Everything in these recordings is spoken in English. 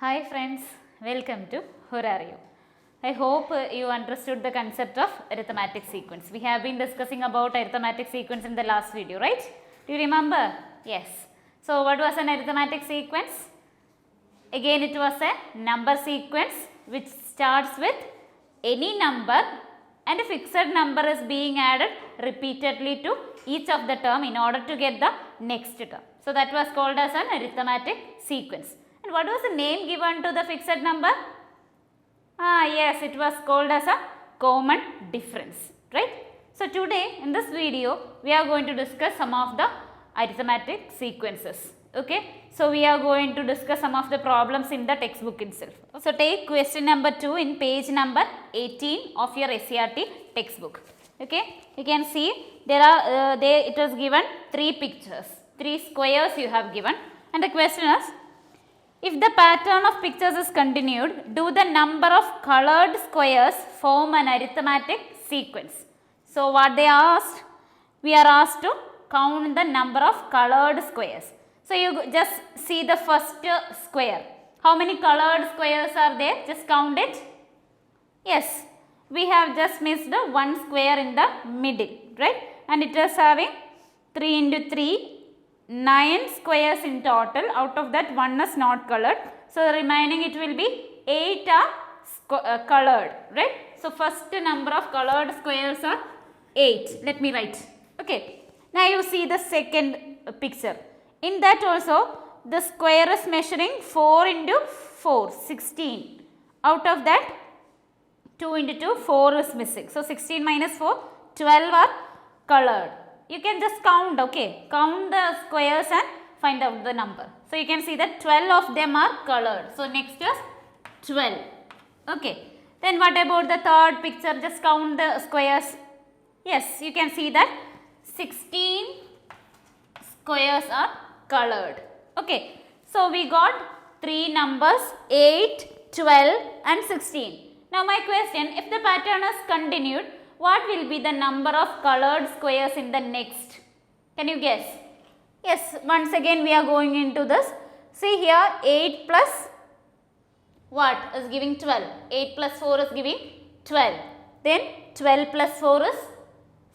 Hi friends, welcome to Horario. I hope you understood the concept of arithmetic sequence. We have been discussing about arithmetic sequence in the last video, right? Do you remember? Yes. So what was an arithmetic sequence? Again it was a number sequence which starts with any number and a fixed number is being added repeatedly to each of the term in order to get the next term. So that was called as an arithmetic sequence. And what was the name given to the fixed number? Yes, it was called as a common difference, right? So today in this video we are going to discuss some of the arithmetic sequences. Okay, so we are going to discuss some of the problems in the textbook itself. So take question number 2 in page number 18 of your SCRT textbook. Okay, you can see it is given 3 pictures, 3 squares you have given, and the question is, if the pattern of pictures is continued, do the number of colored squares form an arithmetic sequence? So what they asked, we are asked to count the number of colored squares. So you just see the first square. How many colored squares are there? Just count it. Yes, we have just missed the one square in the middle, right? And it is having 3 into 3, 9 squares in total. Out of that, 1 is not colored. So the remaining it will be 8 are colored, right? So first number of colored squares are 8. Let me write. Okay. Now you see the second picture. In that also, the square is measuring 4 into 4, 16. Out of that, 2 into 2, 4 is missing. So 16 minus 4, 12 are colored. You can just count, okay, count the squares and find out the number. So you can see that 12 of them are colored. So next is 12. Okay. Then what about the third picture? Just count the squares. Yes, you can see that 16 squares are colored. Okay. So we got 3 numbers 8, 12 and 16. Now my question, if the pattern is continued, what will be the number of colored squares in the next? Can you guess? Yes, once again we are going into this. See here 8 plus what is giving 12? 8 plus 4 is giving 12. Then 12 plus 4 is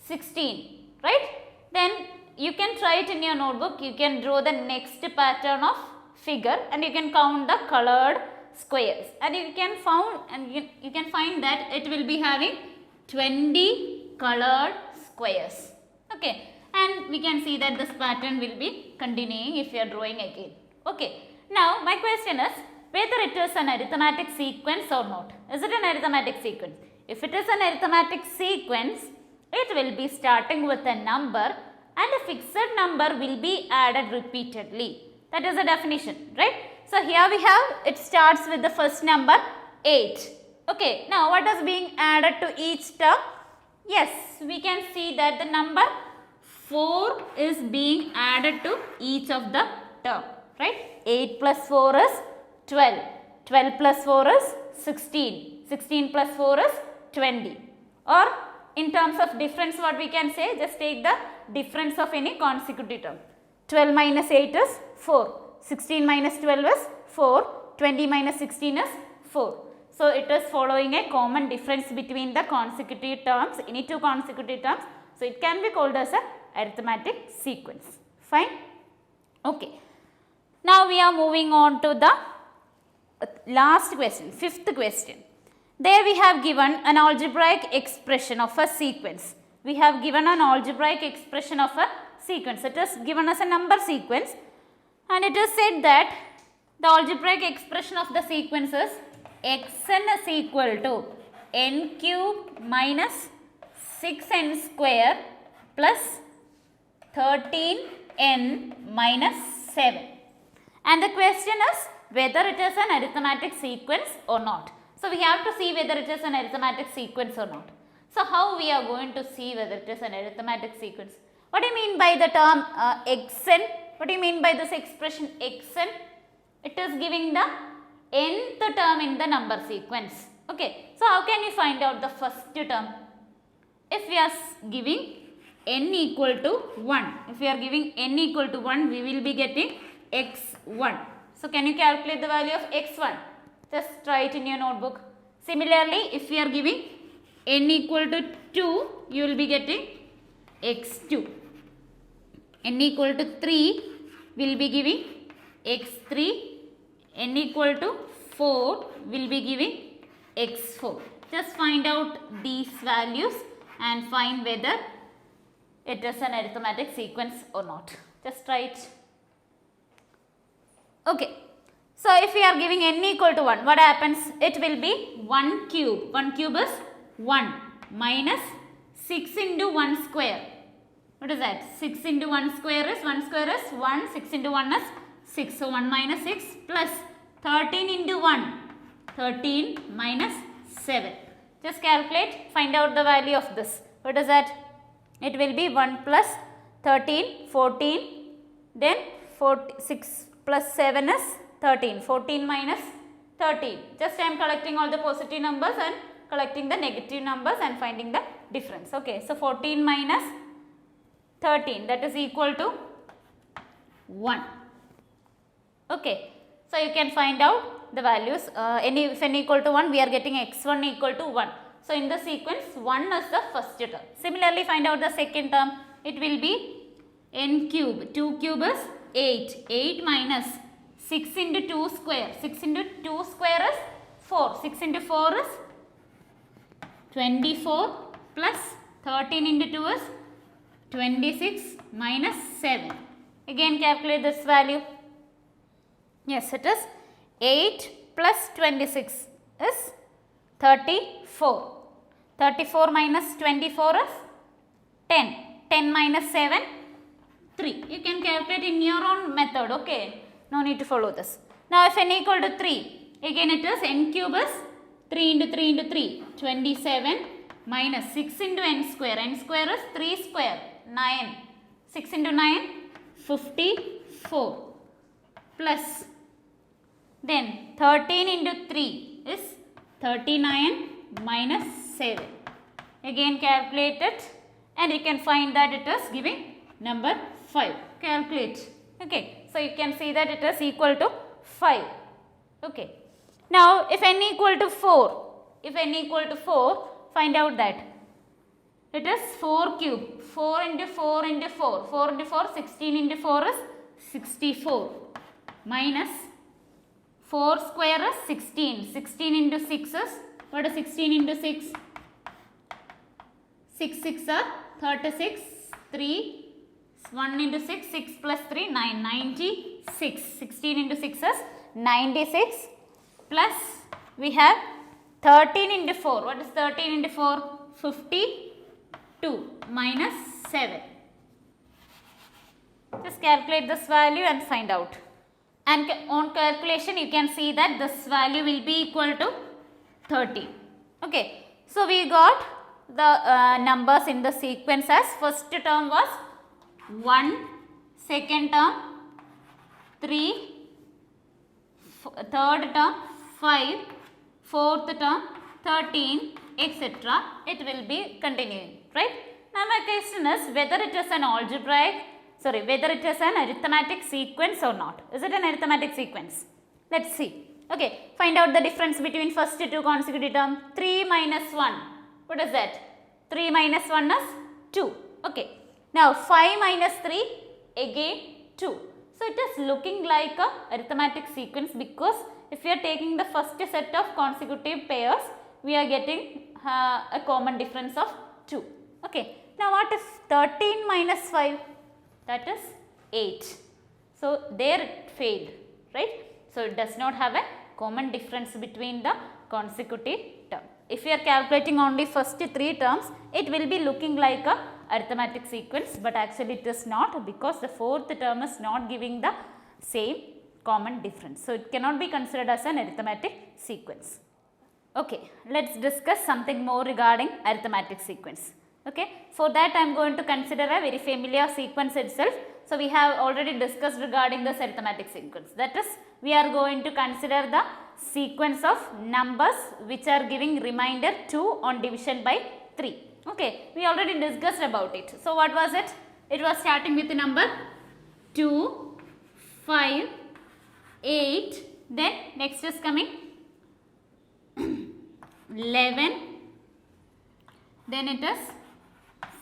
16, right? Then you can try it in your notebook. You can draw the next pattern of figure and you can count the colored squares. And you can find that it will be having 20 colored squares. Okay, and we can see that this pattern will be continuing if you are drawing again. Okay, now my question is whether it is an arithmetic sequence or not. Is it an arithmetic sequence? If it is an arithmetic sequence, it will be starting with a number and a fixed number will be added repeatedly. That is the definition, right? So here we have, it starts with the first number 8. Okay, now what is being added to each term? Yes, we can see that the number 4 is being added to each of the term, right? 8 plus 4 is 12, 12 plus 4 is 16, 16 plus 4 is 20. Or in terms of difference, what we can say, just take the difference of any consecutive term. 12 minus 8 is 4, 16 minus 12 is 4, 20 minus 16 is 4. So it is following a common difference between the consecutive terms, any two consecutive terms. So it can be called as a arithmetic sequence. Fine? Okay. Now we are moving on to the last question, fifth question. There we have given an algebraic expression of a sequence. We have given an algebraic expression of a sequence. It is given as a number sequence and it is said that the algebraic expression of the sequence is xn is equal to n cube minus 6n square plus 13n minus 7. And the question is whether it is an arithmetic sequence or not. So we have to see whether it is an arithmetic sequence or not. So how we are going to see whether it is an arithmetic sequence? What do you mean by the term xn? What do you mean by this expression xn? It is giving the nth term in the number sequence. Okay, so how can you find out the first term? If we are giving n equal to 1, if we are giving n equal to 1, we will be getting x1. So can you calculate the value of x1? Just try it in your notebook. Similarly, if we are giving n equal to 2, you will be getting x2. N equal to 3, we will be giving x3. N equal to 4, we will be giving x4. Just find out these values and find whether it is an arithmetic sequence or not. Just try it. Okay. So if we are giving n equal to 1, what happens? It will be 1 cube. 1 cube is 1 minus 6 into 1 square. What is that? 6 into 1 square is 1 square is 1. 6 into 1 is 6. So 1 minus 6 plus 13 into 1. 13 minus 7. Just calculate, find out the value of this. What is that? It will be 1 plus 13, 14, then 6 plus 7 is 13. 14 minus 13. Just I am collecting all the positive numbers and collecting the negative numbers and finding the difference. Okay, so 14 minus 13, that is equal to 1. Okay, so you can find out the values. If n equal to 1, we are getting x1 equal to 1. So in the sequence, 1 is the first term. Similarly, find out the second term. It will be n cube. 2 cube is 8. 8 minus 6 into 2 square. 6 into 2 square is 4. 6 into 4 is 24 plus 13 into 2 is 26 minus 7. Again calculate this value. Yes, it is 8 plus 26 is 34. 34 minus 24 is 10. 10 minus 7, 3. You can calculate in your own method, okay. No need to follow this. Now if n equal to 3, again it is n cube is 3 into 3 into 3, 27 minus 6 into n square. N square is 3 square, 9. 6 into 9, 54 plus then 13 into 3 is 39 minus 7. Again calculate it and you can find that it is giving number 5. Calculate. Okay. So you can see that it is equal to 5. Okay. Now if n equal to 4, find out that it is 4 cube. 4 into 4 into 4. 4 into 4, 16 into 4 is 64 minus 4 square is 16. 16 into 6 is, what is 16 into 6? 6 6 are 36. 3, 1 into 6, 6 plus 3, 9, 96. 16 into 6 is 96 plus we have 13 into 4. What is 13 into 4? 52 minus 7. Just calculate this value and find out. And on calculation you can see that this value will be equal to 30. Okay. So we got the numbers in the sequence as first term was 1, second term 3, third term 5, fourth term 13, etc. It will be continuing, right? Now my question is whether it is an whether it is an arithmetic sequence or not. Is it an arithmetic sequence? Let's see. Okay, find out the difference between first two consecutive terms. 3 minus 1. What is that? 3 minus 1 is 2. Okay. Now 5 minus 3, again 2. So it is looking like a arithmetic sequence because if we are taking the first set of consecutive pairs, we are getting a common difference of 2. Okay. Now what is 13 minus 5? That is 8. So there it failed, right? So it does not have a common difference between the consecutive term. If we are calculating only first 3 terms, it will be looking like a arithmetic sequence, but actually it is not because the fourth term is not giving the same common difference. So it cannot be considered as an arithmetic sequence. Okay, let's discuss something more regarding arithmetic sequence. Okay, for that I am going to consider a very familiar sequence itself. So we have already discussed regarding this arithmetic sequence. That is, we are going to consider the sequence of numbers which are giving remainder 2 on division by 3. Okay, we already discussed about it. So what was it? It was starting with the number 2, 5, 8, then next is coming 11, then it is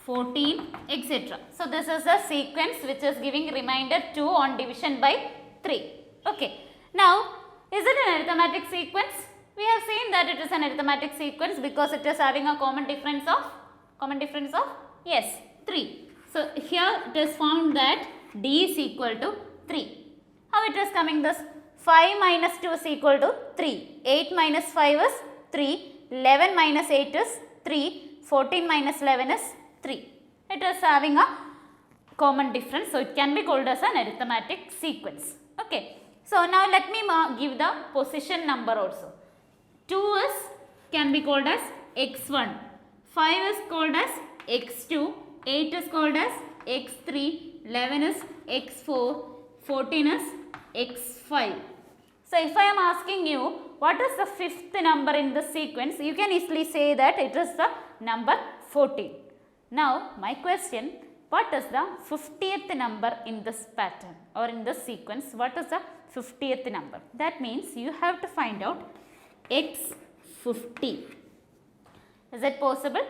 14, etc. So this is the sequence which is giving remainder 2 on division by 3. Okay. Now, is it an arithmetic sequence? We have seen that it is an arithmetic sequence because it is having a common difference of yes, 3. So here it is found that D is equal to 3. How it is coming this? 5 minus 2 is equal to 3. 8 minus 5 is 3. 11 minus 8 is 3. 14 minus 11 is 3. It is having a common difference. So it can be called as an arithmetic sequence. Okay. So now let me give the position number also. 2 is can be called as x1. 5 is called as x2. 8 is called as x3. 11 is x4. 14 is x5. So if I am asking you what is the fifth number in the sequence, you can easily say that it is the number 14. Now my question, what is the 50th number in this pattern or in this sequence? What is the 50th number? That means you have to find out x50. Is it possible?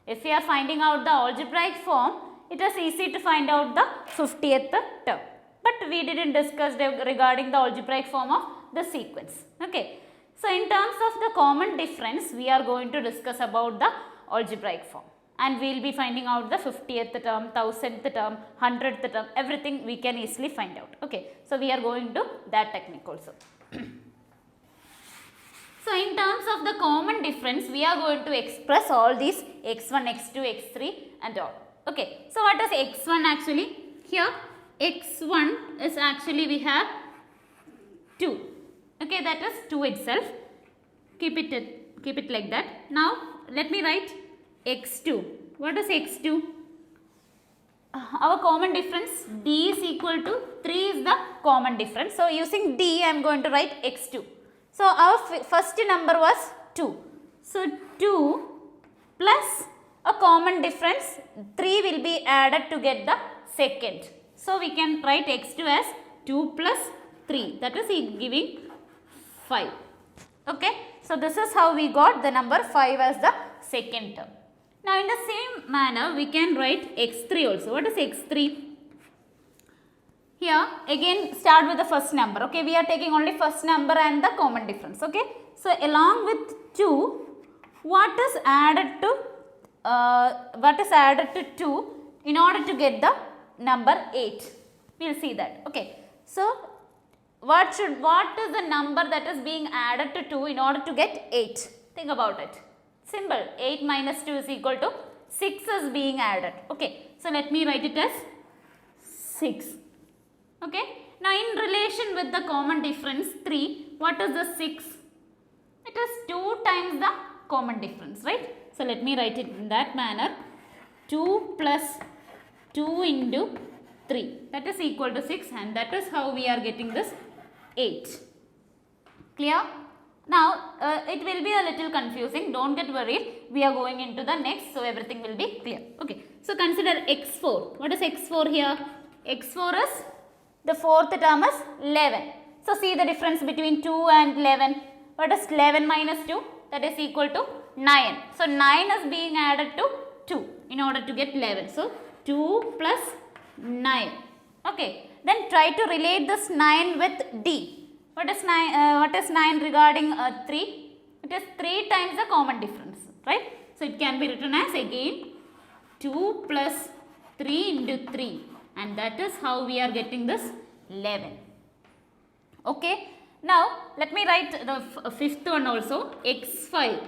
If we are finding out the algebraic form, it is easy to find out the 50th term. But we didn't discuss regarding the algebraic form of the sequence. Okay. So in terms of the common difference, we are going to discuss about the algebraic form. And we will be finding out the 50th term, 1000th term, 100th term, everything we can easily find out. Okay. So we are going to that technique also. So in terms of the common difference, we are going to express all these x1, x2, x3 and all. Okay. So what is x1 actually? Here x1 is actually we have 2. Okay, that is 2 itself. Keep it like that. Now let me write x2. What is x2? Our common difference D is equal to 3 is the common difference. So using D I am going to write x2. So our first number was 2. So 2 plus a common difference 3 will be added to get the second. So we can write x2 as 2 plus 3, that is giving 5. Okay. So this is how we got the number 5 as the second term. Now in the same manner we can write x3 also. What is x3? Here again start with the first number. Okay, we are taking only first number and the common difference. Okay. So along with 2, what is added to 2 in order to get the number 8? We will see that. Okay. So what is the number that is being added to 2 in order to get 8? Think about it. Simple. 8 minus 2 is equal to 6 is being added. Okay. So let me write it as 6. Okay. Now in relation with the common difference 3, what is the 6? It is 2 times the common difference, right? So let me write it in that manner. 2 plus 2 into 3, that is equal to 6, and that is how we are getting this 8. Clear? Now it will be a little confusing, don't get worried, we are going into the next, so everything will be clear. Okay. So consider x4. What is x4 here? x4 is, the fourth term is 11. So see the difference between 2 and 11. What is 11 minus 2? That is equal to 9. So 9 is being added to 2 in order to get 11. So 2 plus 9. Okay. Then try to relate this 9 with D. What is 9 regarding 3? It is 3 times the common difference, right? So it can be written as again 2 plus 3 into 3, and that is how we are getting this 11. Okay. Now let me write the fifth one also, x5.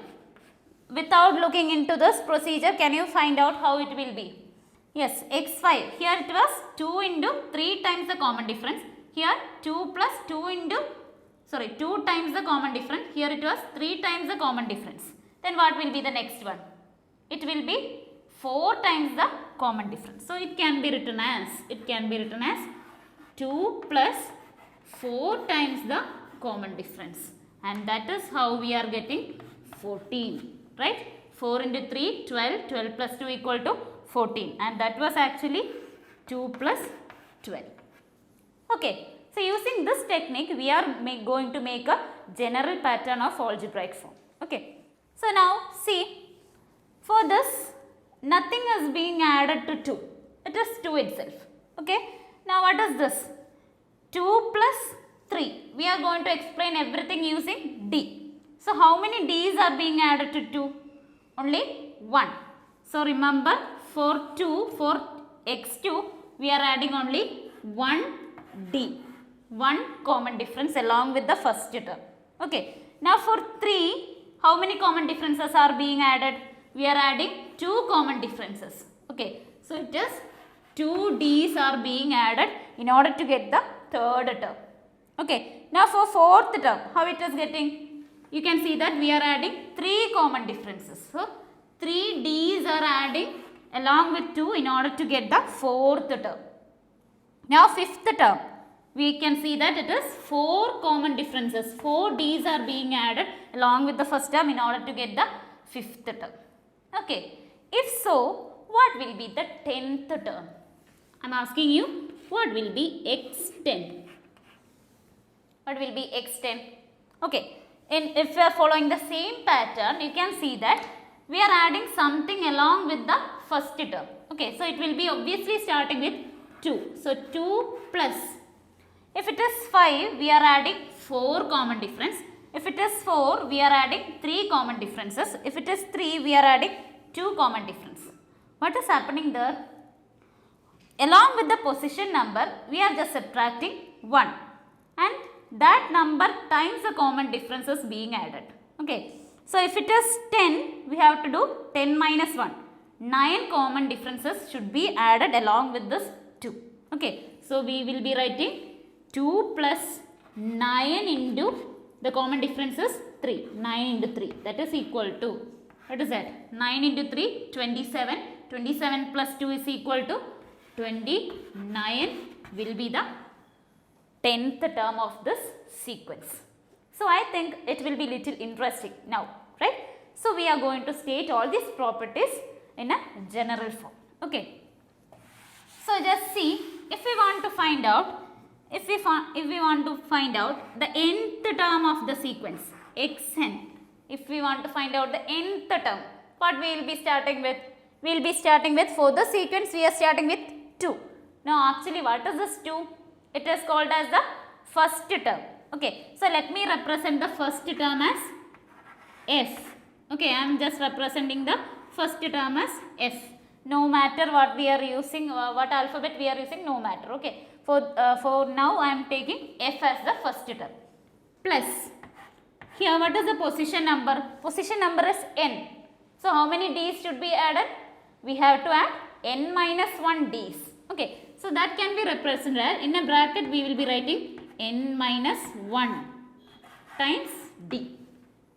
Without looking into this procedure, can you find out how it will be? Yes, x5. Here it was 2 into 3 times the common difference. Here 2 plus 2 times the common difference. Here it was 3 times the common difference. Then what will be the next one? It will be 4 times the common difference. So it can be written as 2 plus 4 times the common difference, and that is how we are getting 14, right? 4 into 3, 12, 12 plus 2 equal to 14, and that was actually 2 plus 12. Okay. So using this technique, we are going to make a general pattern of algebraic form. Okay. So now see, for this, nothing is being added to 2. It is 2 itself. Okay. Now what is this? 2 plus 3. We are going to explain everything using D. So how many D's are being added to 2? Only 1. So remember, for x2, we are adding only 1 D. One common difference along with the first term. Okay. Now for 3, how many common differences are being added? We are adding 2 common differences. Okay. So it is 2 D's are being added in order to get the third term. Okay. Now for fourth term, how it is getting? You can see that we are adding 3 common differences. So 3 D's are adding along with 2 in order to get the fourth term. Now fifth term, we can see that it is 4 common differences. 4 D's are being added along with the first term in order to get the fifth term. Okay. If so, what will be the 10th term? I am asking you, what will be x10? What will be x10? Okay. If we are following the same pattern, you can see that we are adding something along with the first term. Okay. So it will be obviously starting with 2. So 2 plus. If it is 5, we are adding 4 common difference. If it is 4, we are adding 3 common differences. If it is 3, we are adding 2 common differences. What is happening there? Along with the position number, we are just subtracting 1. And that number times the common differences being added. Okay. So if it is 10, we have to do 10 minus 1. 9 common differences should be added along with this 2. Okay. So we will be writing 2 plus 9 into the common difference is 3. 9 into 3, that is equal to, what is that? 9 into 3, 27. 27 plus 2 is equal to 29 will be the 10th term of this sequence. So I think it will be little interesting now, right? So we are going to state all these properties in a general form. Okay. So just see, if we want to find out, if we want to find out the nth term of the sequence, xn, if we want to find out the nth term, what we will be starting with? We will be starting with, for the sequence we are starting with 2. Now actually what is this 2? It is called as the first term. Okay. So let me represent the first term as f. Okay. I am just representing the first term as f. No matter what we are using, what alphabet we are using, no matter. Okay. For now I am taking f as the first term. Plus, here what is the position number? Position number is n. So how many D's should be added? We have to add n minus 1 D's. Okay. So that can be represented as, in a bracket we will be writing n minus 1 times D.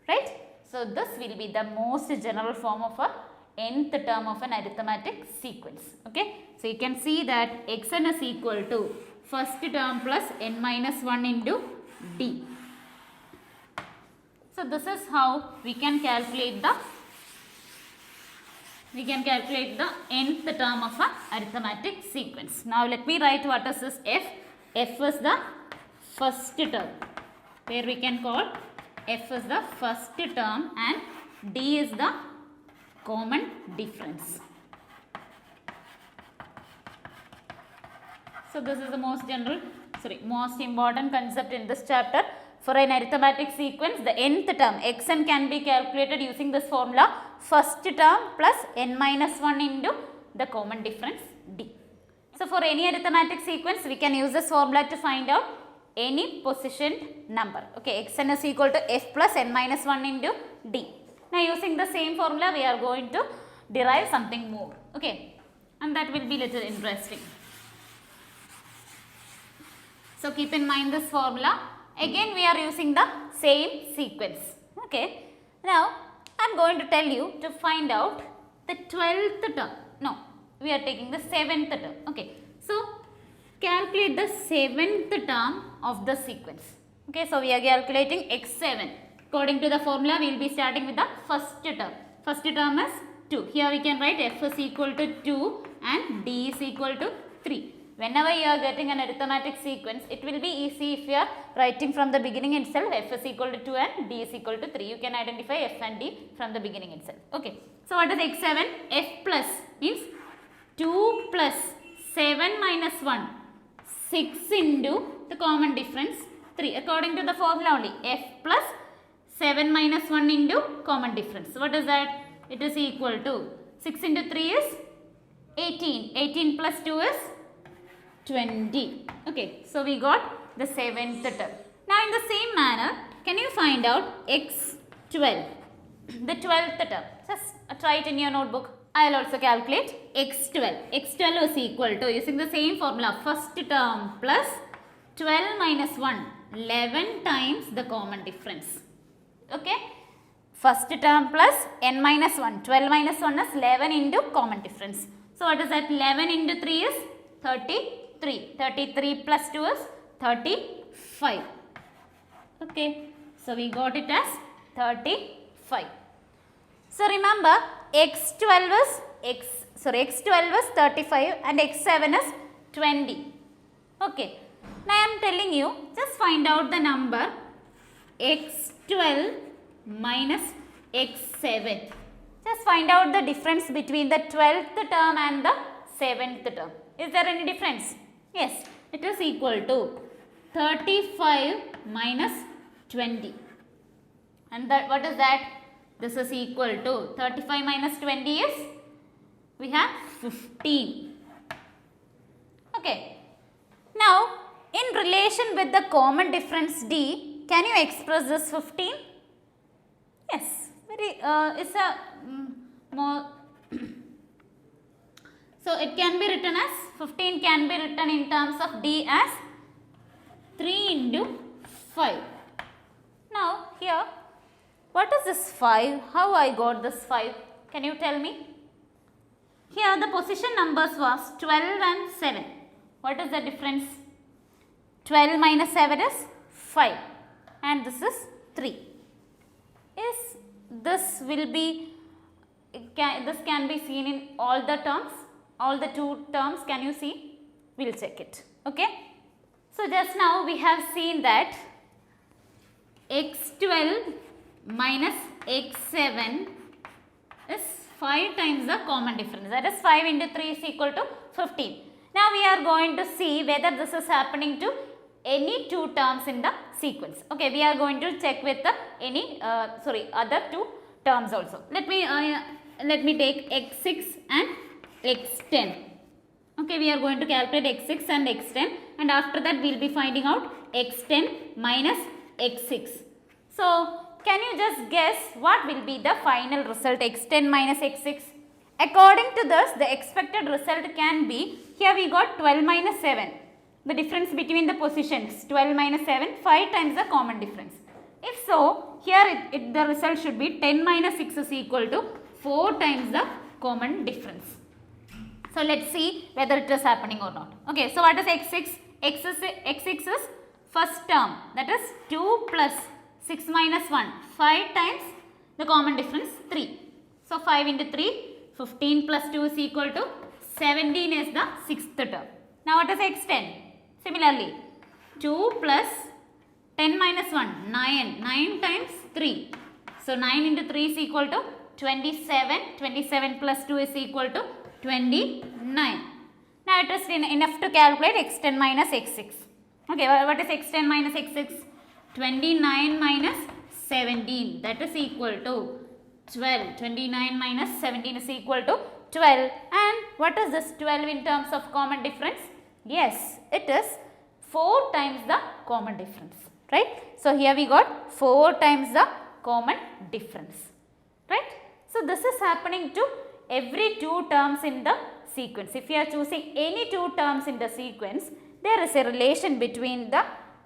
Right. So this will be the most general form of a nth term of an arithmetic sequence. Okay. So you can see that xn is equal to first term plus n minus 1 into D. So this is how we can calculate the nth term of an arithmetic sequence. Now let me write what is this f. F is the first term, where we can call f is the first term and D is the common difference. So this is the most important concept in this chapter. For an arithmetic sequence, the nth term xn can be calculated using this formula, first term plus n minus 1 into the common difference D. So for any arithmetic sequence, we can use this formula to find out any positioned number. Okay, xn is equal to f plus n minus 1 into D. Now using the same formula, we are going to derive something more. Okay, and that will be little interesting. So keep in mind this formula. Again we are using the same sequence. Okay. Now I am going to tell you to find out the 12th term. No, we are taking the 7th term. Okay. So calculate the 7th term of the sequence. Okay. So we are calculating x7. According to the formula, we will be starting with the first term. First term is 2. Here we can write f is equal to 2 and D is equal to 3. whenever you are getting an arithmetic sequence, it will be easy if you are writing from the beginning itself f is equal to 2 and d is equal to 3. You can identify f and d from the beginning itself. Okay. So what is x7? F plus means 2 plus 7 minus 1, 6 into the common difference 3. According to the formula only, f plus 7 minus 1 into common difference. What is that? It is equal to 6 into 3 is 18. 18 plus 2 is 20. Okay, so we got the 7th term. Now in the same manner, can you find out x12, the 12th term? Just try it in your notebook. I will also calculate x12. x12 is equal to, using the same formula, first term plus 12 minus 1, 11 times the common difference. Okay, first term plus n minus 1, 12 minus 1 is 11 into common difference. So what is that? 11 into 3 is 33. 33 plus 2 is 35. Okay, so we got it as 35. So remember, x12 is x12 is 35 and x7 is 20. Okay, now I am telling you, just find out the number x12 minus x7. Just find out the difference between the 12th term and the 7th term. Is there any difference? Yes, it is equal to 35 minus 20. And that, what is that? This is equal to 35 minus 20 is, we have 15. Okay. Now, in relation with the common difference d, can you express this 15? Yes, it's a more. So it can be written as 15 can be written in terms of d as 3 into 5. Now here, what is this 5? How I got this 5? Can you tell me? Here the position numbers was 12 and 7. What is the difference? 12 minus 7 is 5 and this is 3. Is this will be, this can be seen in all the terms, all the two terms, can you see? We will check it. Okay. So just now we have seen that x12 minus x7 is 5 times the common difference, that is 5 into 3 is equal to 15. Now we are going to see whether this is happening to any two terms in the sequence. Okay, we are going to check with the other two terms also. Let me take x6 and x10. Okay, we are going to calculate x6 and x10 and after that we will be finding out x10 minus x6. So can you just guess what will be the final result, x10 minus x6? According to this, the expected result can be, here we got 12 minus 7. The difference between the positions, 12 minus 7, 5 times the common difference. If so, here the result should be 10 minus 6 is equal to 4 times the common difference. So let's see whether it is happening or not. Okay, so what is x6? x6 is first term, that is 2 plus 6 minus 1, 5 times the common difference 3. So 5 into 3, 15 plus 2 is equal to 17 is the sixth term. Now what is x10? Similarly, 2 plus 10 minus 1, 9, 9 times 3. So 9 into 3 is equal to 27, 27 plus 2 is equal to 29. Now it is enough to calculate x10 minus x6. Okay, what is x10 minus x6? 29 minus 17, that is equal to 12. 29 minus 17 is equal to 12. And what is this 12 in terms of common difference? Yes, it is 4 times the common difference, right? So here we got 4 times the common difference, right? So this is happening to every two terms in the sequence. If you are choosing any two terms in the sequence, there is a relation between the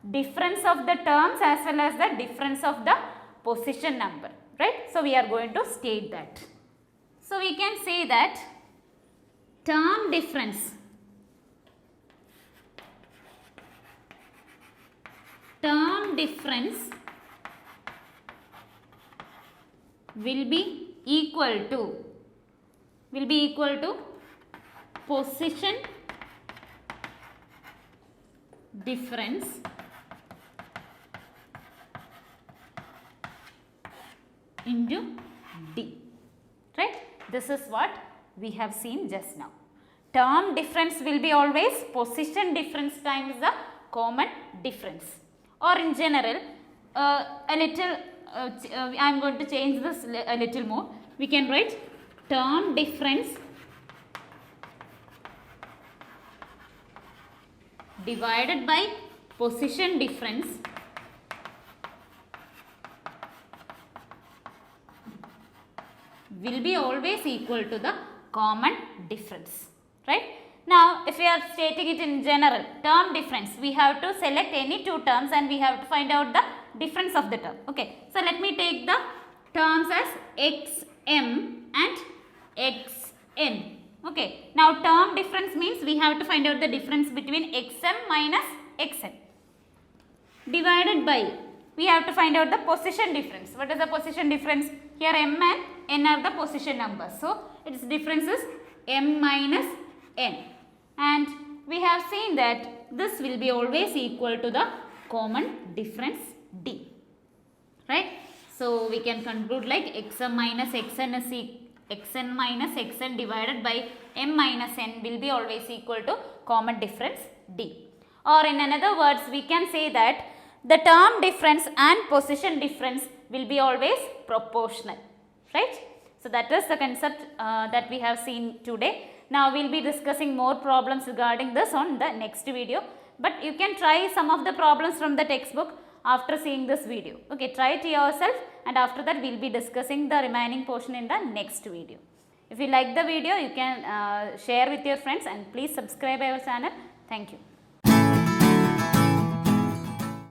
difference of the terms as well as the difference of the position number, right? So we are going to state that. So we can say that term difference will be equal to position difference into D, right? This is what we have seen just now. Term difference will be always position difference times the common difference, or in general a little I am going to change this a little more. We can write term difference divided by position difference will be always equal to the common difference, right? Now, if we are stating it in general, term difference, we have to select any two terms and we have to find out the difference of the term. Okay, so let me take the terms as xm and xn. Okay, now term difference means we have to find out the difference between xm minus xn. Divided by, we have to find out the position difference. What is the position difference? Here m and n are the position numbers. So, its difference is m minus n. And we have seen that this will be always equal to the common difference D. Right? So, we can conclude like xm minus xn is xn minus xn divided by m minus n will be always equal to common difference D. Or in another words, we can say that the term difference and position difference will be always proportional, right? So, that is the concept that we have seen today. Now, we will be discussing more problems regarding this on the next video, but you can try some of the problems from the textbook after seeing this video. Okay, try it yourself, and after that we will be discussing the remaining portion in the next video. If you like the video, you can share with your friends, and please subscribe our channel. Thank you.